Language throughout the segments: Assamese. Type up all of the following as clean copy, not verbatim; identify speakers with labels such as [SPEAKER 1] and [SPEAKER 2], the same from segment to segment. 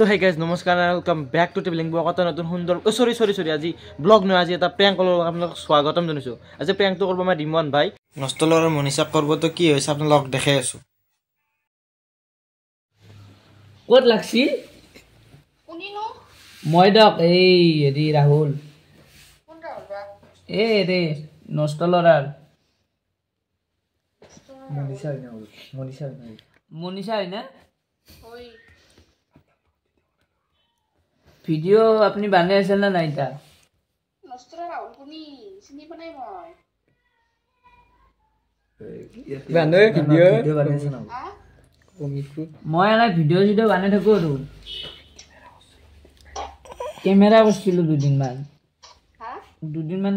[SPEAKER 1] তো হে গাইজ নমস্কাৰ welcome back to travelling blog এটা নতুন সুন্দৰ সৰি আজি ব্লগ নহয় আজি এটা প্ৰেংক কলৰ আপোনাক স্বাগতম জনাইছো আজি প্ৰেংকটো কৰিব মই ডিমন ভাই নষ্টলৰ মনিশাক কৰিব তো কি হৈছে আপোনাক দেখাই আছো
[SPEAKER 2] ক'ত লাগছি
[SPEAKER 3] কোনিনো
[SPEAKER 2] মই দক এই হেৰি ৰাহুল
[SPEAKER 3] কোন ৰাহুল বা
[SPEAKER 2] এই ৰে নষ্টলৰাৰ মনিশা হয় না
[SPEAKER 3] ওই
[SPEAKER 2] ভিডিও আপনি বানাই আছে না নাই তা
[SPEAKER 3] নষ্টরা রাহুল কোনি চিনি পানাই মই
[SPEAKER 1] বানাই ভিডিও
[SPEAKER 2] বানাইছে না
[SPEAKER 3] হা
[SPEAKER 2] মই এনে ভিডিও বানাই থাকো আৰু ক্যামেৰা কৰিছিলো দুদিনমান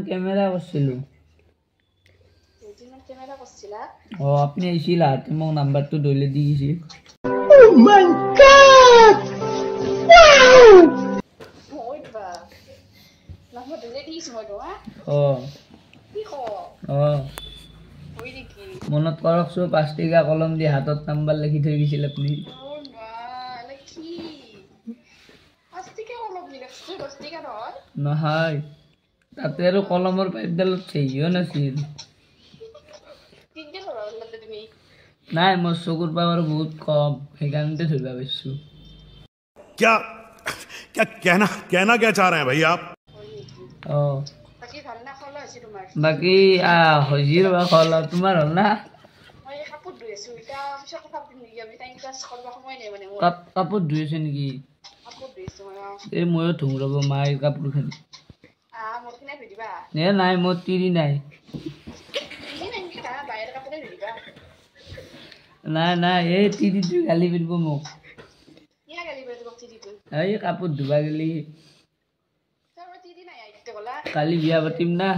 [SPEAKER 2] ক্যামেৰা কৰিছিলো
[SPEAKER 3] দুদিনমান ক্যামেৰা কৰিছিলা
[SPEAKER 2] আপুনি আহিছিল হাতে মোক নাম্বাৰটো দলে দি দিছে
[SPEAKER 3] ও মাই গড ওয়াও ওই বা নাম্বাৰ দলে দিছ মই তো হা কি ক ওই দেখি
[SPEAKER 2] মনত কৰকছো 5 টকা কলম দি হাতত নাম্বাৰ লিখি থৈ গৈছিল আপুনি
[SPEAKER 3] ও বা লকি 5 টকা কলম দি লিখছ 10 টকা
[SPEAKER 2] নহয় তাতে আৰু কলমৰ পাইপডালত চেইও নাছিল নাই মোৰ চকুৰ পাৱাৰ বহুত কম সেইকাৰণে ধৰিবা পাইছো
[SPEAKER 4] क्या क्या कहना क्या चाह रहे हैं भाई आप
[SPEAKER 3] বাকি ভাল না খলা আছে তোমাৰ
[SPEAKER 2] বাকি হজিৰ বা খলা তোমাৰ হল না
[SPEAKER 3] মই কাপোৰ ধুই আছো এটা পিছত কথা পাতিম নেকি আমি টাইম পাস কৰিব সময় নাই মানে মোৰ
[SPEAKER 2] কাপোৰ ধুই আছে নেকি
[SPEAKER 3] কাপোৰ ধুই আছো মই
[SPEAKER 2] এই ময়ো ধুম ৰব মাৰ কাপোৰখিনি
[SPEAKER 3] মোৰ কিনে ভিডিবা
[SPEAKER 2] নাই মোৰ তিৰি নাই
[SPEAKER 3] বাহিৰ কাপোৰে ভিডিবা
[SPEAKER 2] নাই এই তিৰিটো গালি পাৰিব মোক
[SPEAKER 3] কিয়া গালি পাৰিব তিৰিটো
[SPEAKER 2] এই কাপোৰ ধুবা গেলি
[SPEAKER 3] তাৰ তিৰি নাই আইতে গলা
[SPEAKER 2] কালি বিয়া পাতিম না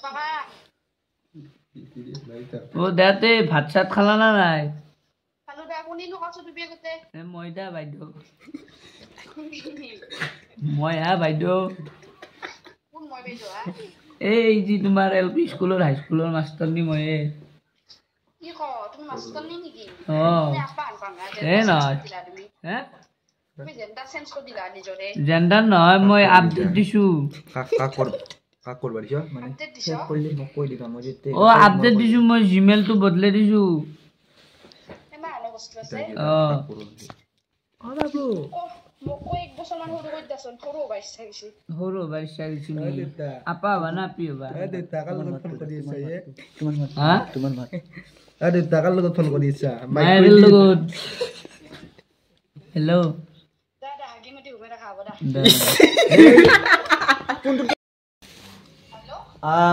[SPEAKER 3] বাবা
[SPEAKER 2] দেতে ভাত চাত খালা না নাই
[SPEAKER 3] খালো দা কোনিনো কছো তুমি আগতে
[SPEAKER 2] মই দা বাইদেউ মই বাইদেউ
[SPEAKER 3] কোন মই বাইদেউ
[SPEAKER 2] এই যি তোমাৰ এলপি স্কুলৰ হাই স্কুলৰ মাষ্টৰনী মই
[SPEAKER 3] কি ক তুমি মাষ্টৰ নেকি
[SPEAKER 2] নহয়
[SPEAKER 3] তুমি জেন্ডাৰ চেঞ্জ কৰি দিলা নিজৰে
[SPEAKER 2] জেন্ডাৰ নহয় মই আপডেট দিছো আপডেট দিছো মই জিমেইলটো বদলাই দিছো সৰু বাইছা গৈছো আপা হবা না আপি হবা হেল্ল'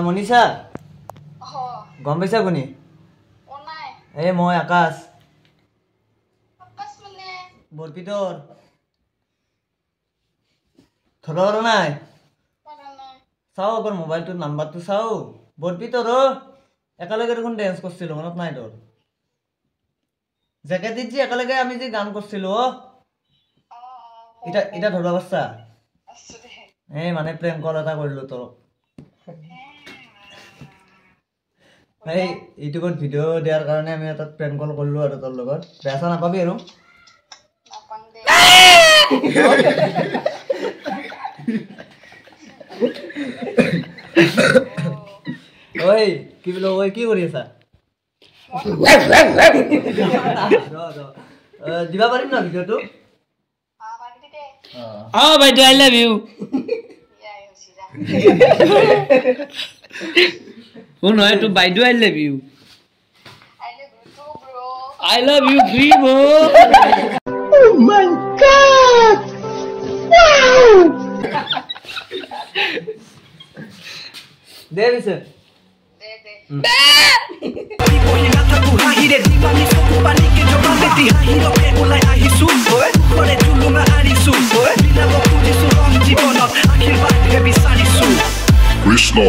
[SPEAKER 1] মনিশা গম পাইছা কোনি এই মই আকাশ বৰপিতৰ ধৰ নাই চাও আগৰ মোবাইলটোৰ নাম্বাৰটো চাও বৰপিতৰ একেলগে দেখোন ডেন্স কৰিছিলো মনত নাই তোৰ জেকেটিত যে একেলগে আমি যে গান কৰিছিলো এটা ধৰবা পাৰছা এই মানে প্ৰেংক কল এটা কৰিলো তোৰ এই ইউটিউবত ভিডিঅ' দিয়াৰ কাৰণে আমি এটা প্ৰেংক কল কৰিলো আৰু তোৰ লগত বেয়া চেয়া নাপাবি আৰু ঐ কি বোলো ঐ কি কৰি আছা দিবা পাৰিম না ভিডিঅ'টো
[SPEAKER 2] বাইদেউ আই লাভ ইউ শুন হয় তো বাইদেউ I love you I love you, Primo.
[SPEAKER 3] Oh my God! Wow!
[SPEAKER 1] There is it.
[SPEAKER 4] Krishna